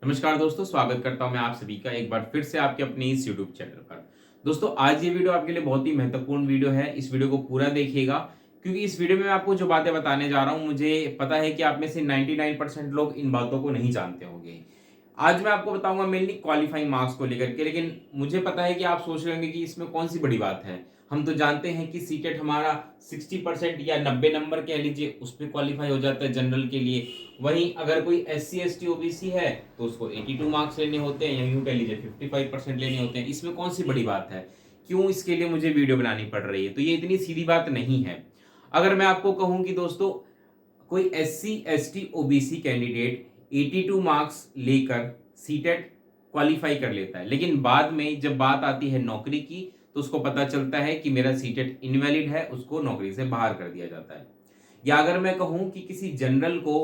नमस्कार दोस्तों, स्वागत करता हूं मैं आप सभी का एक बार फिर से आपके अपने इस YouTube चैनल पर। दोस्तों, आज ये वीडियो आपके लिए बहुत ही महत्वपूर्ण वीडियो है। इस वीडियो को पूरा देखिएगा क्योंकि इस वीडियो में मैं आपको जो बातें बताने जा रहा हूं, मुझे पता है कि आप में से 99% लोग इन बातों को नहीं जानते होंगे। आज मैं आपको बताऊंगा मेनली क्वालिफाइंग मार्क्स को लेकर के, लेकिन मुझे पता है कि आप सोच रहे होंगे कि इसमें कौन सी बड़ी बात है। हम तो जानते हैं कि सीटेट हमारा 60% या 90 नंबर कह लीजिए उस पर क्वालिफाई हो जाता है जनरल के लिए। वहीं अगर कोई SC ST OBC है तो उसको 82 मार्क्स लेने होते हैं या यूं कह लीजिए 55% लेने होते हैं। इसमें कौन सी बड़ी बात है, क्यों इसके लिए मुझे वीडियो बनानी पड़ रही है? तो ये इतनी सीधी बात नहीं है। अगर मैं आपको कहूं कि दोस्तों कोई SC ST OBC candidate 82 marks लेकर सीटेट क्वालिफाई कर लेता है, लेकिन बाद में जब बात आती है नौकरी की तो उसको पता चलता है कि मेरा सीटेट इनवैलिड है, उसको नौकरी से बाहर कर दिया जाता है। या अगर मैं कहूं कि किसी जनरल को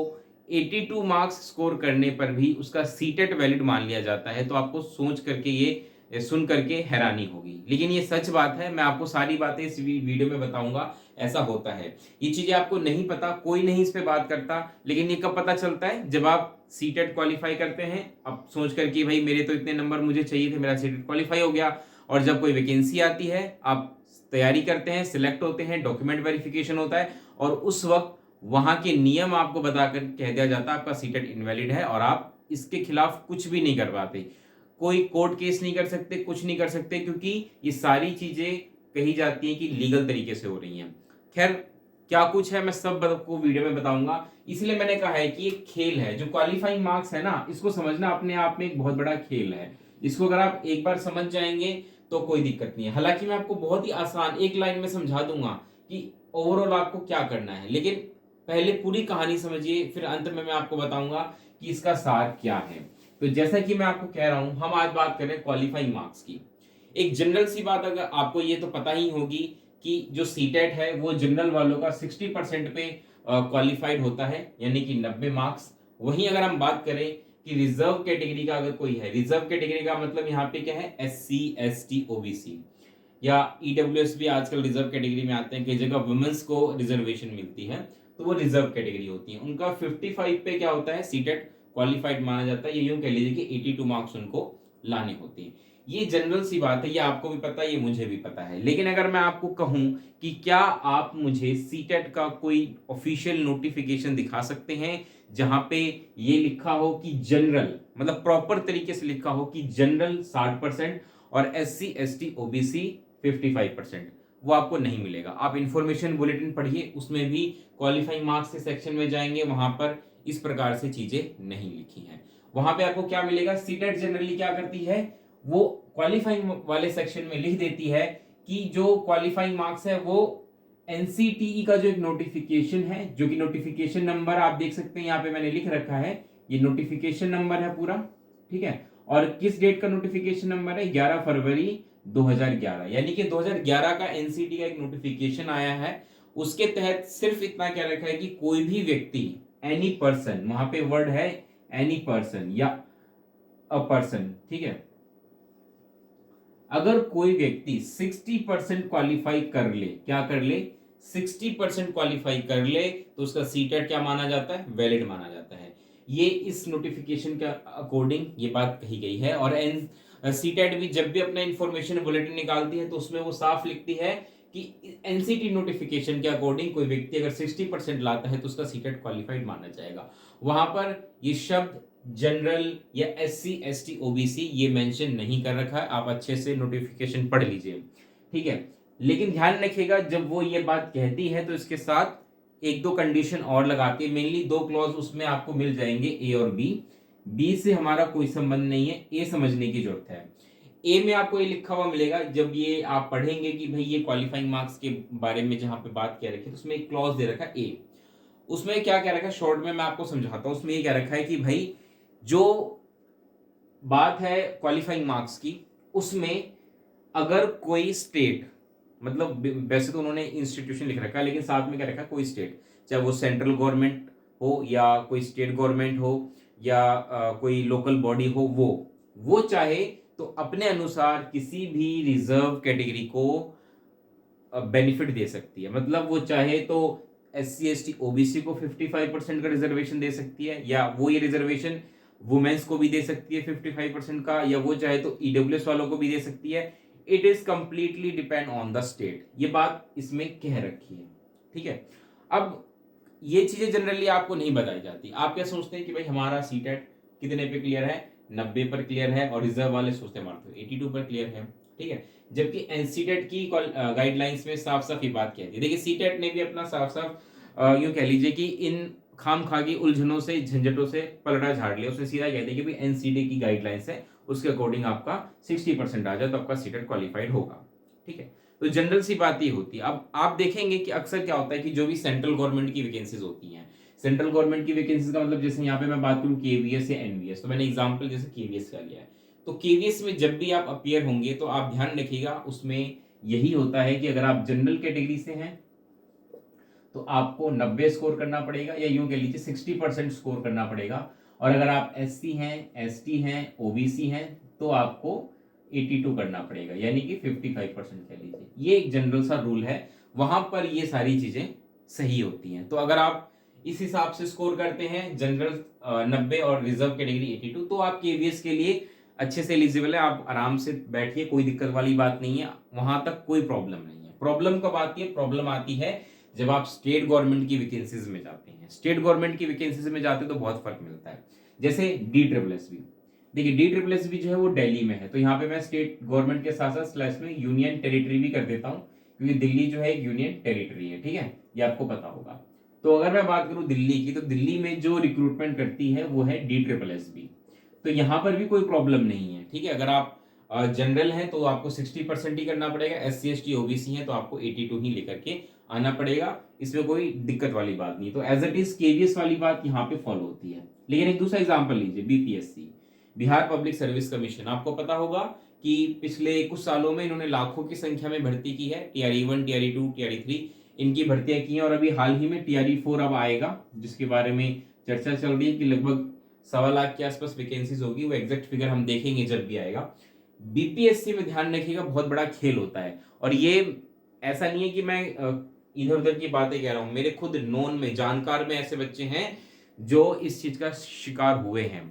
82 मार्क्स स्कोर करने पर भी उसका सीटेट वैलिड मान लिया जाता है, तो आपको सोच करके ये सुन करके हैरानी होगी, लेकिन ये सच बात है। मैं आपको सारी बातें इस वीडियो में बताऊंगा। ऐसा होता है, ये चीजें आपको नहीं पता, कोई नहीं इस पे बात करता, लेकिन ये कब पता चलता है? जब आप सीटेट क्वालिफाई करते हैं, अब सोच कर कि भाई मेरे तो इतने नंबर मुझे चाहिए थे, मेरा सीटेट क्वालिफाई हो गया। और जब कोई वैकेंसी आती है, आप तैयारी करते हैं, सिलेक्ट होते हैं, डॉक्यूमेंट वेरिफिकेशन होता है और उस वक्त वहां के नियम आपको बताकर कह दिया जाता है आपका सीटेट इनवैलिड है और आप इसके खिलाफ कुछ भी नहीं कर पाते। कोई कोर्ट केस नहीं कर सकते, कुछ नहीं कर सकते, क्योंकि ये सारी चीजें कही जाती हैं कि लीगल तरीके से हो रही हैं। खैर, क्या कुछ है मैं सब आपको वीडियो में बताऊंगा। इसलिए मैंने कहा है कि एक खेल है जो क्वालिफाइंग मार्क्स है ना, इसको समझना अपने आप में एक बहुत बड़ा खेल है। इसको अगर आप एक बार समझ जाएंगे तो कोई दिक्कत नहीं है। हालांकि मैं आपको बहुत ही आसान एक लाइन में समझा दूंगा कि ओवरऑल आपको क्या करना है, लेकिन पहले पूरी कहानी समझिए, फिर अंत में मैं आपको बताऊंगा कि इसका सार क्या है। तो जैसा कि मैं आपको कह रहा हूं, हम आज बात करें क्वालिफाइंग मार्क्स की। एक जनरल सी बात, अगर आपको ये तो पता ही होगी कि जो सीटेट है वो जनरल वालों का 60% पे क्वालिफाइड होता है, यानी कि 90 मार्क्स। वहीं अगर हम बात करें कि रिजर्व कैटेगरी का अगर कोई है, रिजर्व कैटेगरी का मतलब यहाँ पे क्या है? SC ST OBC या EWS भी आजकल रिजर्व कैटेगरी में आते हैं। कई जगह वुमेन्स को रिजर्वेशन मिलती है, तो वो रिजर्व कैटेगरी होती है। उनका 55 पे क्या होता है? सीटेट क्वालिफाइड माना जाता है। ये यूं कह लीजिए कि 82 मार्क्स उनको लाने होते हैं। ये जनरल सी बात है, ये आपको भी पता है, ये मुझे भी पता है। लेकिन अगर मैं आपको कहूं कि क्या आप मुझे सीटेट का कोई ऑफिशियल नोटिफिकेशन दिखा सकते हैं जहां पे ये लिखा हो कि जनरल, मतलब प्रॉपर तरीके से लिखा हो कि जनरल 60% और SC ST OBC 55%? वो आपको नहीं मिलेगा। आप इंफॉर्मेशन बुलेटिन पढ़िए, उसमें भी क्वालिफाइंग मार्क्स के सेक्शन में जाएंगे, वहां पर इस प्रकार से चीजें नहीं लिखी हैं। वहां पे आपको क्या मिलेगा? सीटेट जनरली क्या करती है, वो क्वालिफाइंग वाले सेक्शन में लिख देती है कि जो क्वालिफाइंग मार्क्स है वो NCTE का जो एक नोटिफिकेशन है, जो कि नोटिफिकेशन नंबर आप देख सकते हैं यहाँ पे मैंने लिख रखा है, ये नोटिफिकेशन नंबर है पूरा, ठीक है। और किस डेट का नोटिफिकेशन नंबर है? 11 फरवरी 2011, यानी कि 2011 का NCTE का एक नोटिफिकेशन आया है। उसके तहत सिर्फ इतना कह रखा है कि कोई भी व्यक्ति, एनी पर्सन, वहां पे वर्ड है एनी पर्सन या अ पर्सन, ठीक है। अगर कोई व्यक्ति 60% क्वालिफाई कर ले, क्या कर ले? 60% क्वालिफाई कर ले, तो उसका सीटेट क्या माना जाता है? वैलिड माना जाता है। ये इस नोटिफिकेशन के अकॉर्डिंग ये बात कही गई है। और सीटेट भी जब भी अपना इंफॉर्मेशन बुलेटिन निकालती है तो उसमें वो साफ लिखती है कि एनसीटी नोटिफिकेशन के अकॉर्डिंग कोई व्यक्ति अगर 60% लाता है तो उसका सीटेट क्वालिफाइड माना जाएगा। वहां पर ये शब्द जनरल या SC ST OBC ये मेंशन नहीं कर रखा है। आप अच्छे से नोटिफिकेशन पढ़ लीजिए, ठीक है। लेकिन ध्यान रखिएगा, जब वो ये बात कहती है तो इसके साथ एक दो कंडीशन और लगाती है। मेनली दो क्लॉज उसमें आपको मिल जाएंगे, A और B से हमारा कोई संबंध नहीं है, A समझने की जरूरत है। ए में आपको ये लिखा हुआ मिलेगा, जब ये आप पढ़ेंगे कि भाई ये क्वालिफाइंग मार्क्स के बारे में जहां पे बात किया रखी है, तो उसमें एक क्लॉज दे रखा है ए। उसमें क्या क्या रखा है, शॉर्ट में मैं आपको समझाता हूं। उसमें ये क्या रखा है कि भाई जो बात है क्वालिफाइंग मार्क्स की, उसमें अगर कोई स्टेट, मतलब वैसे तो उन्होंने इंस्टीट्यूशन लिख रखा है, लेकिन साथ में क्या रखा है? कोई स्टेट, चाहे वो सेंट्रल गवर्नमेंट हो या कोई स्टेट गवर्नमेंट हो या कोई लोकल बॉडी हो, वो चाहे तो अपने अनुसार किसी भी रिजर्व कैटेगरी को बेनिफिट दे सकती है। मतलब वो चाहे तो SC ST OBC को 55% का रिजर्वेशन दे सकती है, या वो ये रिजर्वेशन वुमेन्स को भी दे सकती है 55% का, या वो चाहे तो ईडब्ल्यूएस वालों को भी दे सकती है। It is completely depend on the state, ये बात इसमें कह रखी है। ठीक है, अब ये चीजें जनरली आपको नहीं बताई जाती। आप क्या सोचते हैं कि भाई हमारा सीटेट कितने पे क्लियर है, 90 पर क्लियर है, और रिजर्व वाले सोचते हैं हमारा 82 पर क्लियर है। ठीक है, जबकि एनसीटेट की गाइडलाइंस में साफ साफ ये बात कहती है। देखिए सीटेट ने भी अपना साफ साफ यूं कह लीजिए कि इन खाम खागी उलझनों से झंझटों से पलड़ा झाड़ लिया। उसने सीधा कह दिया कि भाई एनसीटी की गाइडलाइंस है, उसके अकॉर्डिंग आपका 60% आ जाए तो आपका सीटेट क्वालिफाइड होगा। ठीक है, तो जनरल सी बात ये होती है। अब आप देखेंगे कि अक्सर क्या होता है कि जो भी सेंट्रल गवर्नमेंट की वैकेंसीज होती हैं, सेंट्रल गवर्नमेंट की वैकेंसीज का मतलब जैसे यहाँ पे मैं बात करूँ केवीएस या एनवीएस, तो मैंने एग्जांपल जैसे केवीएस का लिया है। तो केवीएस में जब भी आप अपीयर होंगे तो आप ध्यान रखिएगा, उसमें यही होता है कि अगर आप जनरल कैटेगरी से हैं तो आपको 90 स्कोर करना पड़ेगा, या यूं कह लीजिए 60% स्कोर करना पड़ेगा। और अगर आप एससी हैं, एसटी हैं, ओबीसी हैं, तो आपको 82 करना पड़ेगा, यानी कि 55% कह लीजिए। ये एक जनरल सा रूल है, वहां पर ये सारी चीजें सही होती हैं। तो अगर आप इस हिसाब से स्कोर करते हैं, जनरल 90 और रिजर्व कैटेगरी 82, तो आप केवीएस के लिए अच्छे से एलिजिबल है। आप आराम से बैठिए, कोई दिक्कत वाली बात नहीं है, वहां तक कोई प्रॉब्लम नहीं है। प्रॉब्लम कब आती है? प्रॉब्लम आती है जब आप स्टेट गवर्नमेंट की वैकेंसीज में जाते हैं। स्टेट गवर्नमेंट की वैकेंसीज में जाते हैं तो बहुत फर्क मिलता है। जैसे DSSS, देखिए DSSS जो है वो दिल्ली में है, तो यहाँ पे मैं स्टेट गवर्नमेंट के साथ साथ स्लैश में यूनियन टेरिटरी भी कर देता हूँ, क्योंकि दिल्ली जो है एक यूनियन टेरिटरी है। ठीक है, ये आपको पता होगा। तो अगर मैं बात करूँ दिल्ली की, तो दिल्ली में जो रिक्रूटमेंट करती है वो है DSSS। तो यहाँ पर भी कोई प्रॉब्लम नहीं है। ठीक है, अगर आप जनरल हैं तो आपको 60% ही करना पड़ेगा, SC ST OBC है तो आपको 82 ही लेकर के आना पड़ेगा। इसमें कोई दिक्कत वाली बात नहीं। तो एज इट इज केवीएस वाली बात यहाँ पे फॉलो होती है। लेकिन एक दूसरा एग्जांपल लीजिए, BPSC, Bihar public service commission. आपको पता होगा कि पिछले कुछ सालों में इन्होंने लाखों की संख्या में भर्ती की है। TRE 1, TRE 2, TRE 3 इनकी भर्तियां की हैं, और अभी हाल ही में TRE 4 अब आएगा, जिसके बारे में चर्चा चल रही है कि लगभग 1.25 लाख के आसपास वैकेंसीज होगी। वो एग्जैक्ट फिगर हम देखेंगे जब भी आएगा। बीपीएससी में ध्यान रखिएगा, बहुत बड़ा खेल होता है। और ये ऐसा नहीं है कि मैं इधर उधर की बातें कह रहा हूं, मेरे खुद नोन में, जानकार में ऐसे बच्चे हैं जो इस चीज का शिकार हुए हैं।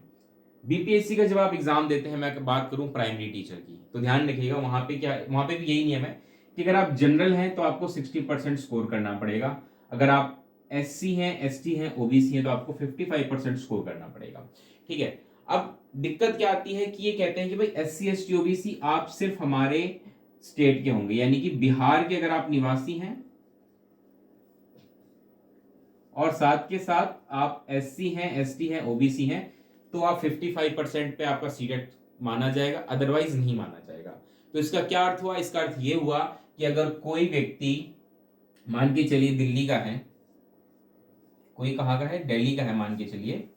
बीपीएससी का जब आप एग्जाम देते हैं, मैं बात करूं प्राइमरी टीचर की, तो ध्यान रखिएगा वहां पे क्या, वहां पे भी यही नियम है कि अगर आप जनरल हैं तो आपको 60% स्कोर करना पड़ेगा। अगर आप SC हैं, ST हैं, OBC हैं, तो आपको 55% स्कोर करना पड़ेगा। ठीक है, अब दिक्कत क्या आती है कि ये कहते हैं कि भाई SC ST OBC आप सिर्फ हमारे स्टेट के होंगे, यानी कि बिहार के अगर आप निवासी हैं और साथ के साथ आप SC हैं, ST हैं, OBC हैं, तो आप 55% पे आपका सीटेट माना जाएगा, अदरवाइज नहीं माना जाएगा। तो इसका क्या अर्थ हुआ? इसका अर्थ ये हुआ कि अगर कोई व्यक्ति मान के चलिए दिल्ली का है, कोई कहाँ का है, दिल्ली का है मान के चलिए,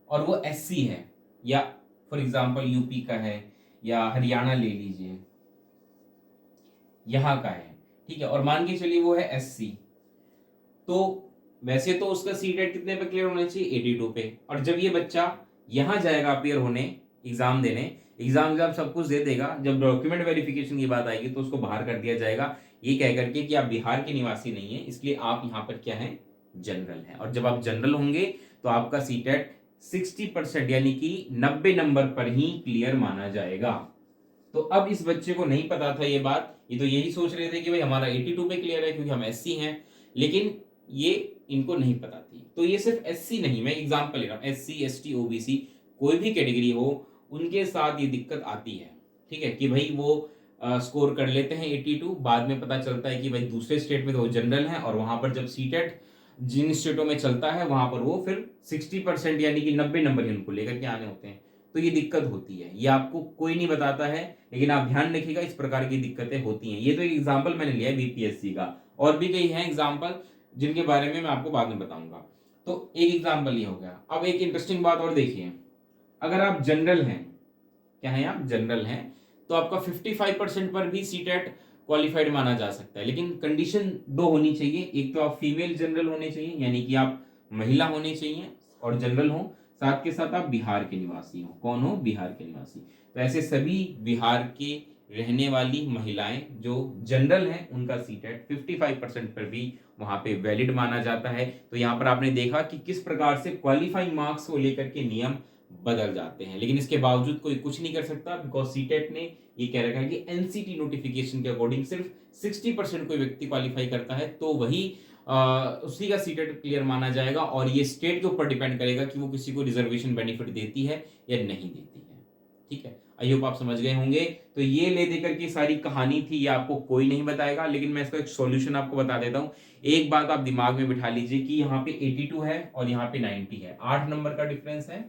और वो SC है, या फॉर एग्जांपल यूपी का है, या हरियाणा ले लीजिए, यहां का है, ठीक है, और मान के चलिए वो है SC, तो वैसे तो उसका सीटेट कितने पे क्लियर होना चाहिए? 82 पे। और जब ये बच्चा यहां जाएगा अपीयर होने, एग्जाम देने, एग्जाम सब कुछ दे देगा, जब डॉक्यूमेंट वेरिफिकेशन की बात आएगी तो उसको बाहर कर दिया जाएगा, ये कह करके कि आप बिहार के निवासी नहीं है, इसलिए आप यहाँ पर क्या है, जनरल है। और जब आप जनरल होंगे तो आपका सीटेट 60% यानी कि 90 नंबर पर ही क्लियर माना जाएगा। तो अब इस बच्चे को नहीं पता था ये बात, ये तो यही सोच रहे थे कि भाई हमारा 82 पे क्लियर है क्योंकि हम SC हैं, लेकिन ये इनको नहीं पता थी। तो ये सिर्फ SC नहीं, मैं एग्जांपल ले रहा हूँ, SC ST OBC कोई भी कैटेगरी हो, उनके साथ ये दिक्कत आती है। ठीक है, कि भाई वो स्कोर कर लेते हैं 82, बाद में पता चलता है कि भाई दूसरे स्टेट में तो वो जनरल है, और वहां पर जब सीटेट जिन स्टेटों में चलता है वहां पर वो फिर 60% यानी कि 90 नंबर ही उनको लेकर के आने होते हैं। तो ये दिक्कत होती है, ये आपको कोई नहीं बताता है, लेकिन आप ध्यान रखिएगा इस प्रकार की दिक्कतें होती हैं। ये तो एक एग्जांपल मैंने लिया है बीपीएससी का, और भी कई हैं एग्जांपल जिनके बारे में मैं आपको बाद में बताऊंगा। तो एक एग्जांपल ये हो गया। अब एक इंटरेस्टिंग बात और देखिए, अगर आप जनरल हैं, क्या है, आप जनरल हैं, तो आपका 55% पर भी सीटेट क्वालिफाइड माना जा सकता है, लेकिन कंडीशन 2 होनी चाहिए। एक तो आप फीमेल जनरल होने चाहिए, यानी कि आप महिला होने चाहिए और जनरल हो, साथ के साथ आप बिहार के निवासी हो। कौन हो? बिहार के निवासी। तो ऐसे सभी बिहार के रहने वाली महिलाएं जो जनरल हैं, उनका सीटेट 55% पर भी वहां पे वैलिड माना जाता है। तो यहाँ पर आपने देखा कि किस प्रकार से क्वालिफाइंग मार्क्स को लेकर के नियम बदल जाते हैं, लेकिन इसके बावजूद कोई कुछ नहीं कर सकता, बिकॉज सीटेट ने ये कह रखा है कि एनसीटी नोटिफिकेशन के अकॉर्डिंग सिर्फ 60% कोई व्यक्ति क्वालिफाई करता है तो वही उसी का सीटेट क्लियर माना जाएगा, और ये स्टेट के ऊपर डिपेंड करेगा कि वो किसी को रिजर्वेशन बेनिफिट देती है या नहीं देती है। ठीक है, आई होप आप समझ गए होंगे। तो ये ले देकर की सारी कहानी थी, ये आपको कोई नहीं बताएगा, लेकिन मैं इसका एक सॉल्यूशन आपको बता देता हूँ। एक बात आप दिमाग में बिठा लीजिए कि यहाँ पे 82 है और यहाँ पे 90 है, 8 नंबर का डिफरेंस है।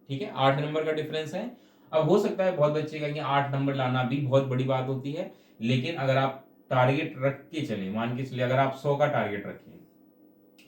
ठीक है, 8 नंबर का डिफरेंस है। अब हो सकता है बहुत बच्चे कहेंगे 8 नंबर लाना भी बहुत बड़ी बात होती है, लेकिन अगर आप टारगेट रख के चले, मान के चलिए अगर आप 100 का टारगेट रखें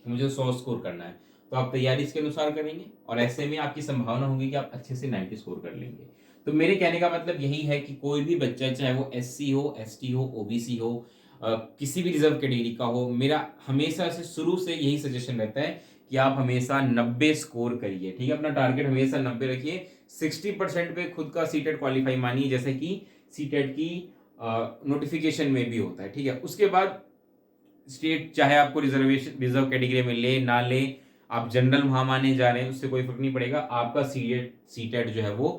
तो मुझे 100 स्कोर करना है, तो आप तैयारी इसके अनुसार करेंगे और ऐसे में आपकी संभावना होगी कि आप अच्छे से 90 स्कोर कर लेंगे। तो मेरे कहने का मतलब यही है कि कोई भी बच्चा, चाहे वो एससी हो, एसटी हो, ओबीसी हो, किसी भी रिजर्व कैटेगरी का हो, मेरा हमेशा से शुरू से यही सजेशन रहता है कि आप हमेशा 90 स्कोर करिए। ठीक है, अपना टारगेट हमेशा 90 रखिए। 60% पे खुद का सीटेट क्वालिफाई मानिए, जैसे कि सीटेट की नोटिफिकेशन में भी होता है। ठीक है, उसके बाद स्टेट चाहे आपको रिजर्व कैटेगरी में ले ना ले, आप जनरल वहां माने जा रहे हैं, उससे कोई फर्क नहीं पड़ेगा, आपका सीटेट जो है वो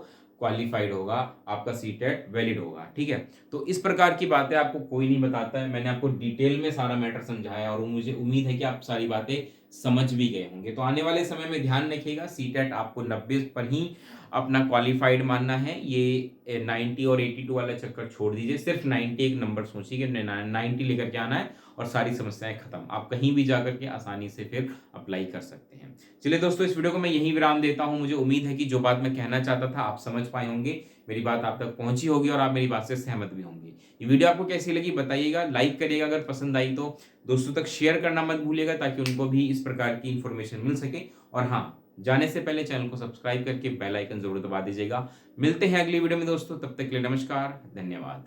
क्वालिफाइड होगा, आपका सीटेट वैलिड होगा। ठीक है, तो इस प्रकार की बातें आपको कोई नहीं बताता है, मैंने आपको डिटेल में सारा मैटर समझाया और मुझे उम्मीद है कि आप सारी बातें समझ भी गए होंगे। तो आने वाले समय में ध्यान रखिएगा, सीटेट आपको 90 पर ही अपना क्वालिफाइड मानना है। ये 90 और 82 वाला चक्कर छोड़ दीजिए, सिर्फ 90 एक नंबर सोचिए कि 90 लेकर के आना है और सारी समस्याएं खत्म, आप कहीं भी जाकर के आसानी से फिर अप्लाई कर सकते हैं। चलिए दोस्तों, इस वीडियो को मैं यहीं विराम देता हूं। मुझे उम्मीद है कि जो बात मैं कहना चाहता था आप समझ पाए होंगे, मेरी बात आप तक पहुंची होगी और आप मेरी बात से सहमत भी होंगे। ये वीडियो आपको कैसी लगी बताइएगा, लाइक करिएगा अगर पसंद आई तो, दोस्तों तक शेयर करना मत भूलिएगा ताकि उनको भी इस प्रकार की इंफॉर्मेशन मिल सके। और हाँ, जाने से पहले चैनल को सब्सक्राइब करके बेल आइकन जरूर दबा दीजिएगा। मिलते हैं अगली वीडियो में दोस्तों, तब तक के लिए नमस्कार, धन्यवाद।